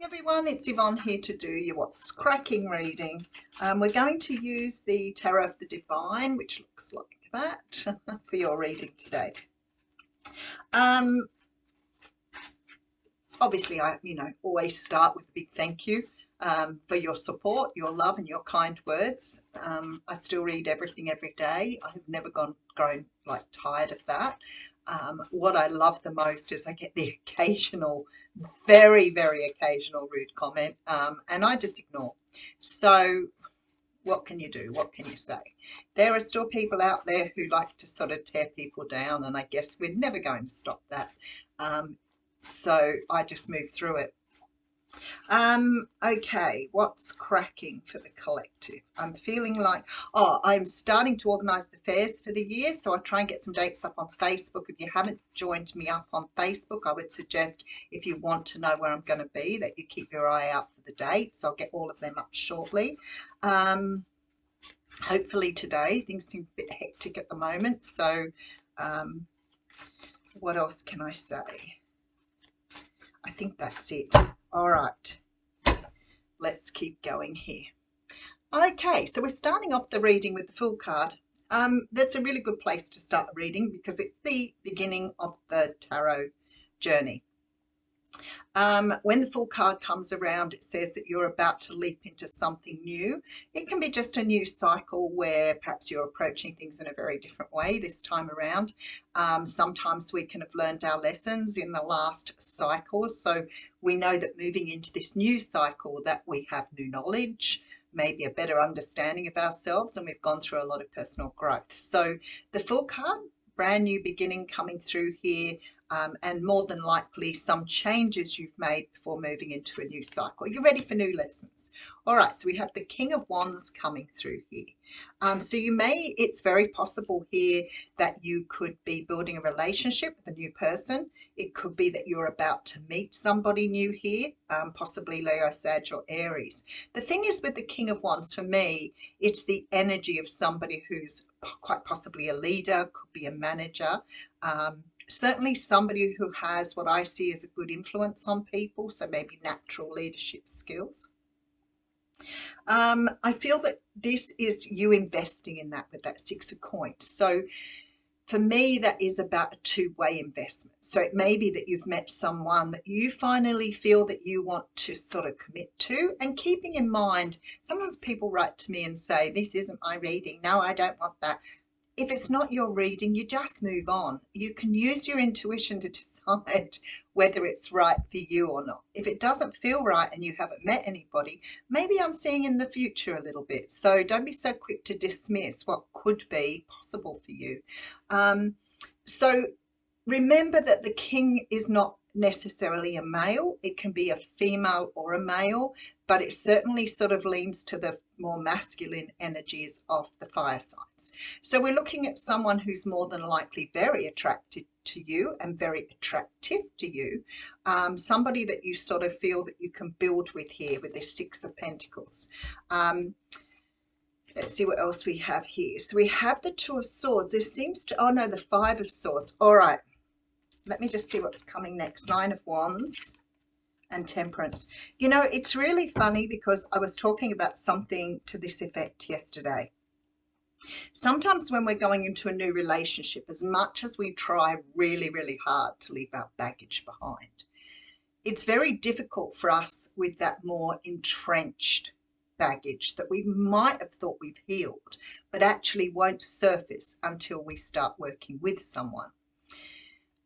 Everyone, it's Yvonne here to do your What's Cracking reading. We're going to use the Tarot of the Divine, which looks like that, for your reading today. Obviously, I always start with a big thank you for your support, your love, and your kind words. I still read everything every day. I have never grown like tired of that. What I love the most is I get the occasional, very, very occasional rude comment, and I just ignore. So what can you do? What can you say? There are still people out there who like to sort of tear people down, and I guess we're never going to stop that. So I just move through it. Okay, what's cracking for the collective? I'm feeling like, I'm starting to organise the fairs for the year, so I try and get some dates up on Facebook. If you haven't joined me up on Facebook, I would suggest, if you want to know where I'm going to be, that you keep your eye out for the dates. I'll get all of them up shortly. Hopefully today. Things seem a bit hectic at the moment, so what else can I say? I think that's it. All right, let's keep going here. Okay, so we're starting off the reading with the Fool card. That's a really good place to start the reading because it's the beginning of the tarot journey. When the Fool card comes around, it says that you're about to leap into something new. It can be just a new cycle where perhaps you're approaching things in a very different way this time around. Sometimes we can have learned our lessons in the last cycles, so we know that moving into this new cycle that we have new knowledge, maybe a better understanding of ourselves, and we've gone through a lot of personal growth. So the Fool card, brand new beginning coming through here, and more than likely some changes you've made before moving into a new cycle. You're ready for new lessons. All right, so we have the King of Wands coming through here. So it's very possible here that you could be building a relationship with a new person. It could be that you're about to meet somebody new here, possibly Leo, Sag, or Aries. The thing is with the King of Wands, for me, it's the energy of somebody who's quite possibly a leader, could be a manager, certainly somebody who has what I see as a good influence on people, so maybe natural leadership skills. I feel that this is you investing in that with that Six of Coins. So for me, that is about a two-way investment. So it may be that you've met someone that you finally feel that you want to sort of commit to, and keeping in mind, sometimes people write to me and say, this isn't my reading. No, I don't want that. If it's not your reading, you just move on. You can use your intuition to decide whether it's right for you or not. If it doesn't feel right and you haven't met anybody, maybe I'm seeing in the future a little bit. So don't be so quick to dismiss what could be possible for you. So remember that the King is not necessarily a male. It can be a female or a male, but it certainly sort of leans to the more masculine energies of the fire signs. So we're looking at someone who's more than likely very attracted to you and very attractive to you, somebody that you sort of feel that you can build with here with this Six of Pentacles. Let's see what else we have here. So we have the Two of Swords. There seems to, oh no, the Five of Swords. All right, let me just see what's coming next. Nine of Wands and Temperance. You know, it's really funny because I was talking about something to this effect yesterday. Sometimes when we're going into a new relationship, as much as we try really, really hard to leave our baggage behind, it's very difficult for us with that more entrenched baggage that we might have thought we've healed, but actually won't surface until we start working with someone.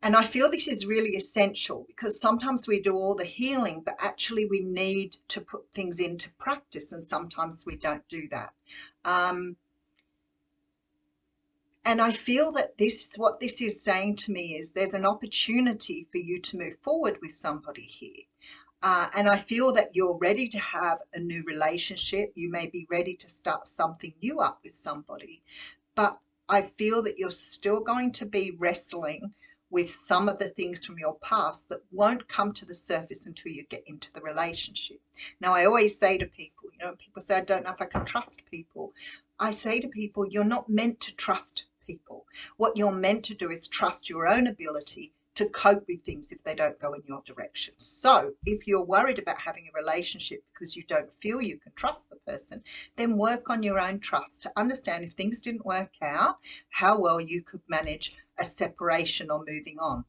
And I feel this is really essential because sometimes we do all the healing, but actually we need to put things into practice, and sometimes we don't do that. And I feel that what this is saying to me is there's an opportunity for you to move forward with somebody here. And I feel that you're ready to have a new relationship. You may be ready to start something new up with somebody, but I feel that you're still going to be wrestling with some of the things from your past that won't come to the surface until you get into the relationship. Now, I always say to people, people say, I don't know if I can trust people. I say to people, you're not meant to trust people. What you're meant to do is trust your own ability to cope with things if they don't go in your direction. So if you're worried about having a relationship because you don't feel you can trust the person, then work on your own trust to understand if things didn't work out, how well you could manage a separation or moving on.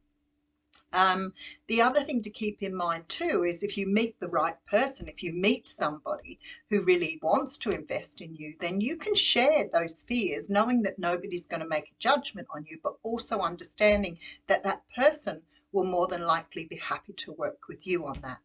The other thing to keep in mind too is if you meet the right person, if you meet somebody who really wants to invest in you, then you can share those fears, knowing that nobody's going to make a judgment on you, but also understanding that that person will more than likely be happy to work with you on that.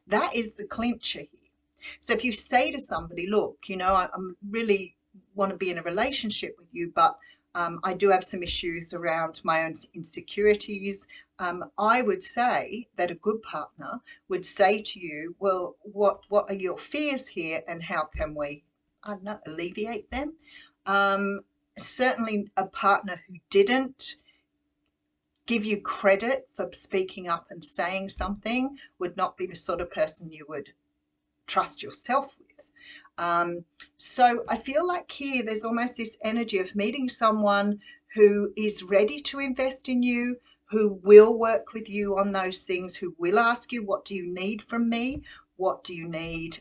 That is the clincher here. So if you say to somebody, look, you know, I really want to be in a relationship with you, but I do have some issues around my own insecurities. I would say that a good partner would say to you, well, what are your fears here and how can we, I don't know, alleviate them? Certainly a partner who didn't give you credit for speaking up and saying something would not be the sort of person you would trust yourself with. So I feel like here there's almost this energy of meeting someone who is ready to invest in you, who will work with you on those things, who will ask you, what do you need from me? What do you need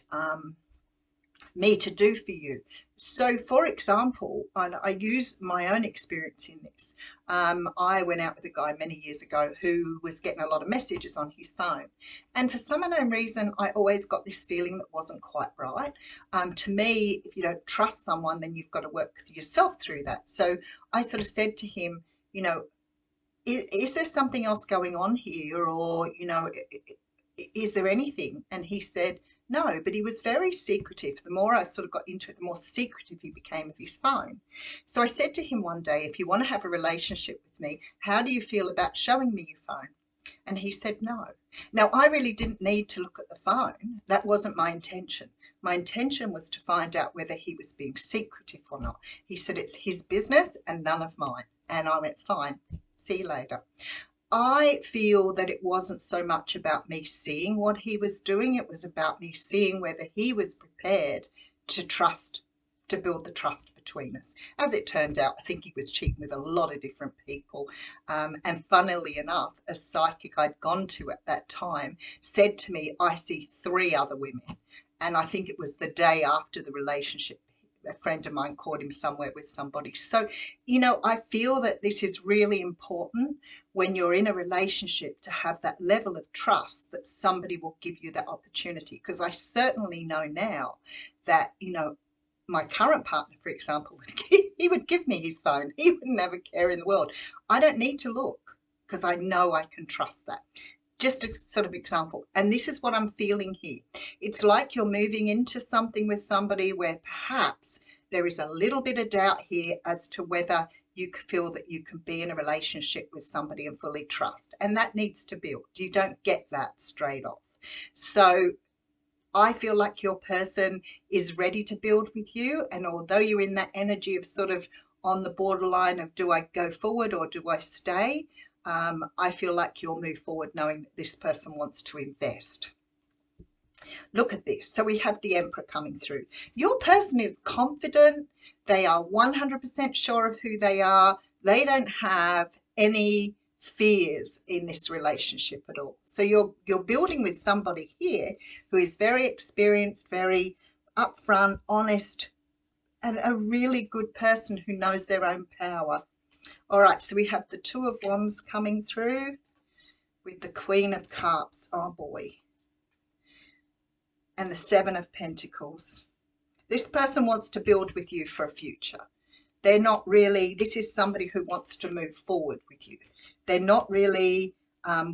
me to do for you? So for example, and I use my own experience in this, I went out with a guy many years ago who was getting a lot of messages on his phone, and for some unknown reason I always got this feeling that wasn't quite right. To me, if you don't trust someone, then you've got to work yourself through that. So I sort of said to him, you know, is there something else going on here, or you know, is there anything? And he said no, but he was very secretive. The more I sort of got into it, the more secretive he became of his phone. So I said to him one day, if you want to have a relationship with me, how do you feel about showing me your phone? And he said no. Now, I really didn't need to look at the phone. That wasn't my intention. My intention was to find out whether he was being secretive or not. He said it's his business and none of mine. And I went, fine, see you later. I feel that it wasn't so much about me seeing what he was doing. It was about me seeing whether he was prepared to trust, to build the trust between us. As it turned out, I think he was cheating with a lot of different people. And funnily enough, a psychic I'd gone to at that time said to me, I see 3 other women. And I think it was the day after the relationship, a friend of mine caught him somewhere with somebody. So, you know, I feel that this is really important when you're in a relationship to have that level of trust that somebody will give you that opportunity. Because I certainly know now that, you know, my current partner, for example, he would give me his phone. He wouldn't have a care in the world. I don't need to look because I know I can trust that. Just a sort of example. And this is what I'm feeling here. It's like you're moving into something with somebody where perhaps there is a little bit of doubt here as to whether you feel that you can be in a relationship with somebody and fully trust. And that needs to build. You don't get that straight off. So I feel like your person is ready to build with you. And although you're in that energy of sort of on the borderline of do I go forward or do I stay, I feel like you'll move forward knowing that this person wants to invest. Look at this. So we have the Emperor coming through. Your person is confident. They are 100% sure of who they are. They don't have any fears in this relationship at all. So you're building with somebody here who is very experienced, very upfront, honest, and a really good person who knows their own power. All right, so we have the 2 of Wands coming through with the Queen of Cups. Oh boy. And the 7 of Pentacles. This person wants to build with you for a future. They're not really, this is somebody who wants to move forward with you. They're not really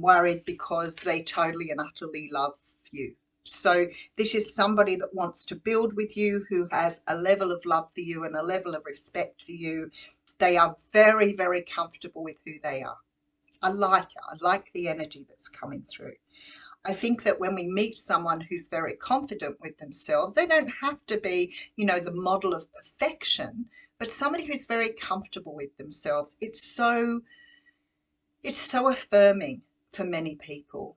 worried because they totally and utterly love you. So this is somebody that wants to build with you, who has a level of love for you and a level of respect for you. They are very, very comfortable with who they are. I like it. I like the energy that's coming through. I think that when we meet someone who's very confident with themselves, they don't have to be, you know, the model of perfection, but somebody who's very comfortable with themselves. It's so affirming for many people.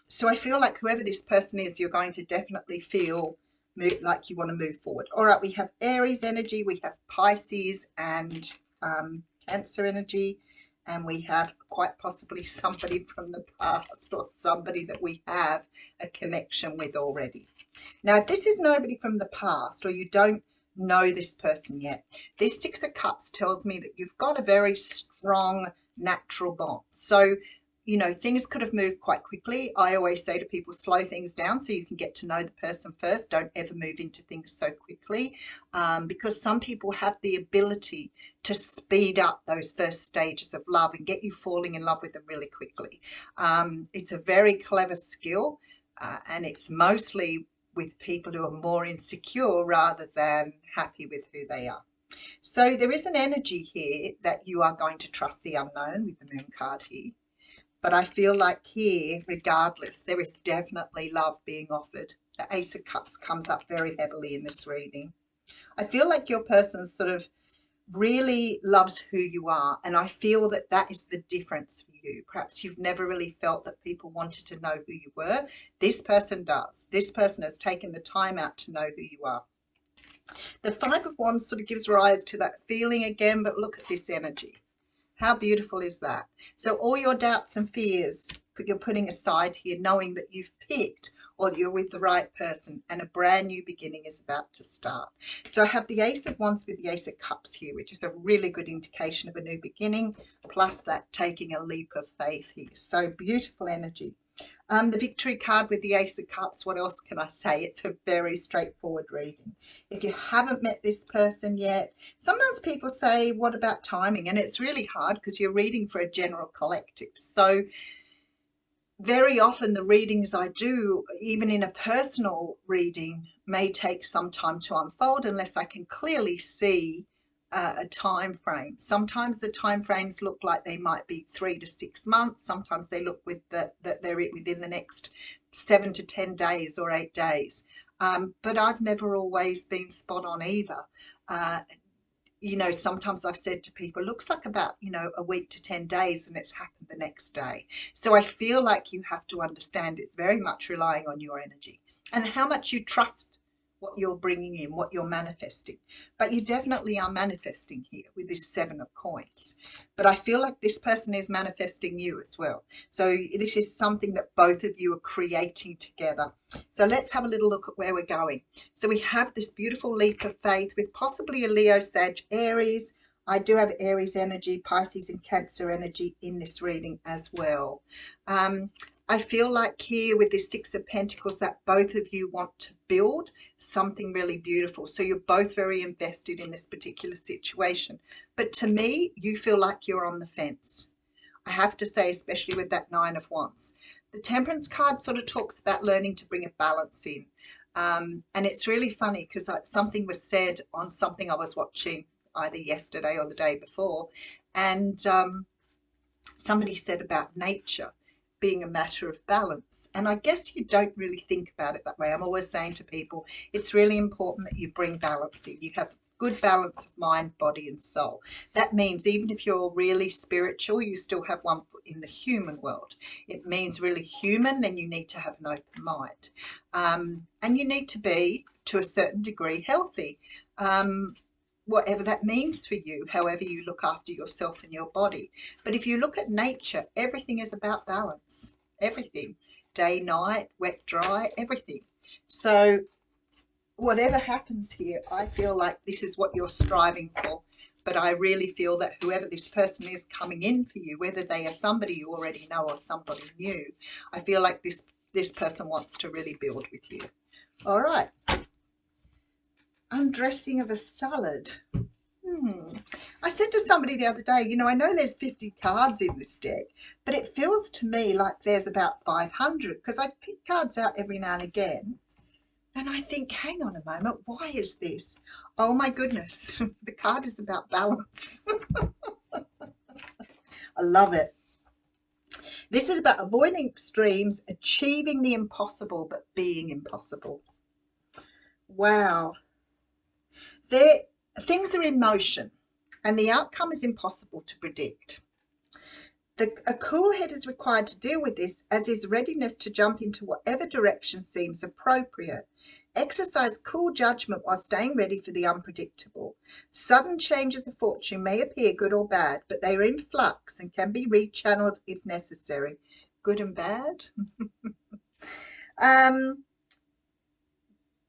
So I feel like whoever this person is, you're going to definitely feel like you want to move forward. All right, we have Aries energy, we have Pisces and Cancer energy, and we have quite possibly somebody from the past or somebody that we have a connection with already. Now, if this is nobody from the past or you don't know this person yet, this Six of Cups tells me that you've got a very strong natural bond. So, you know, things could have moved quite quickly. I always say to people, slow things down so you can get to know the person first. Don't ever move into things so quickly, because some people have the ability to speed up those first stages of love and get you falling in love with them really quickly. It's a very clever skill, and it's mostly with people who are more insecure rather than happy with who they are. So there is an energy here that you are going to trust the unknown with the Moon card here. But I feel like here, regardless, there is definitely love being offered. The Ace of Cups comes up very heavily in this reading. I feel like your person sort of really loves who you are, and I feel that that is the difference for you. Perhaps you've never really felt that people wanted to know who you were. This person does. This person has taken the time out to know who you are. The Five of Wands sort of gives rise to that feeling again, but look at this energy. How beautiful is that? So all your doubts and fears you're putting aside here, knowing that you've picked or that you're with the right person and a brand new beginning is about to start. So I have the Ace of Wands with the Ace of Cups here, which is a really good indication of a new beginning, plus that taking a leap of faith here. So beautiful energy. The Victory card with the Ace of Cups, what else can I say? It's a very straightforward reading. If you haven't met this person yet, sometimes people say, what about timing? And it's really hard because you're reading for a general collective. So very often the readings I do, even in a personal reading, may take some time to unfold unless I can clearly see a time frame. Sometimes the time frames look like they might be 3 to 6 months. Sometimes they look that they're within the next 7 to 10 days or 8 days. But I've never always been spot on either. You know, sometimes I've said to people, looks like about, you know, a week to 10 days and it's happened the next day. So I feel like you have to understand it's very much relying on your energy and how much you trust what you're bringing in, what you're manifesting. But you definitely are manifesting here with this Seven of Coins. But I feel like this person is manifesting you as well. So this is something that both of you are creating together. So let's have a little look at where we're going. So we have this beautiful leap of faith with possibly a Leo, Sag, Aries. I do have Aries energy, Pisces and Cancer energy in this reading as well. I feel like here with this Six of Pentacles that both of you want to build something really beautiful. So you're both very invested in this particular situation. But to me, you feel like you're on the fence. I have to say, especially with that Nine of Wands. The Temperance card sort of talks about learning to bring a balance in. And it's really funny because something was said on something I was watching either yesterday or the day before. And somebody said about nature being a matter of balance. And I guess you don't really think about it that way. I'm always saying to people, it's really important that you bring balance in. You have good balance of mind, body and soul. That means even if you're really spiritual, you still have one foot in the human world. It means really human, then you need to have an open mind. And you need to be, to a certain degree, healthy. Whatever that means for you, however you look after yourself and your body. But if you look at nature, everything is about balance. Everything. Day, night, wet, dry, everything. So whatever happens here, I feel like this is what you're striving for. But I really feel that whoever this person is coming in for you, whether they are somebody you already know or somebody new, I feel like this person wants to really build with you. All right. Undressing of a salad. I said to somebody the other day, you know, I know there's 50 cards in this deck, but it feels to me like there's about 500 because I pick cards out every now and again. And I think, hang on a moment, why is this? Oh my goodness, the card is about balance. I love it. This is about avoiding extremes, achieving the impossible, but being impossible. Wow. Things are in motion and the outcome is impossible to predict. A cool head is required to deal with this, as is readiness to jump into whatever direction seems appropriate. Exercise cool judgment while staying ready for the unpredictable. Sudden changes of fortune may appear good or bad, but they are in flux and can be rechanneled if necessary. Good and bad.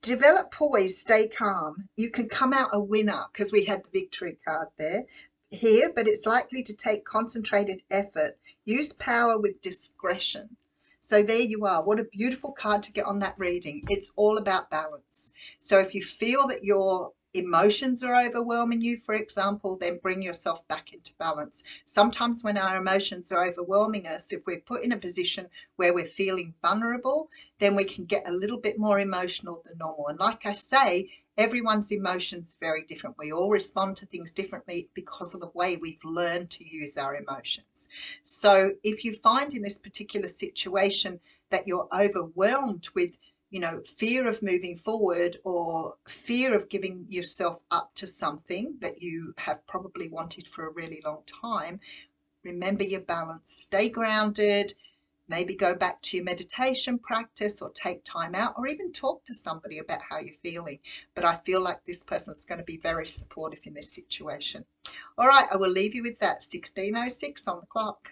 Develop poise, stay calm. You can come out a winner because we had the victory card there here, but it's likely to take concentrated effort. Use power with discretion. So there you are. What a beautiful card to get on that reading. It's all about balance. So if you feel that your emotions are overwhelming you, for example, then bring yourself back into balance. Sometimes when our emotions are overwhelming us, if we're put in a position where we're feeling vulnerable, then we can get a little bit more emotional than normal. And like I say, everyone's emotions are very different. We all respond to things differently because of the way we've learned to use our emotions. So if you find in this particular situation that you're overwhelmed with, you know, fear of moving forward or fear of giving yourself up to something that you have probably wanted for a really long time, remember your balance. Stay grounded. Maybe go back to your meditation practice or take time out or even talk to somebody about how you're feeling. But I feel like this person's going to be very supportive in this situation. All right, I will leave you with that. 16:06 on the clock.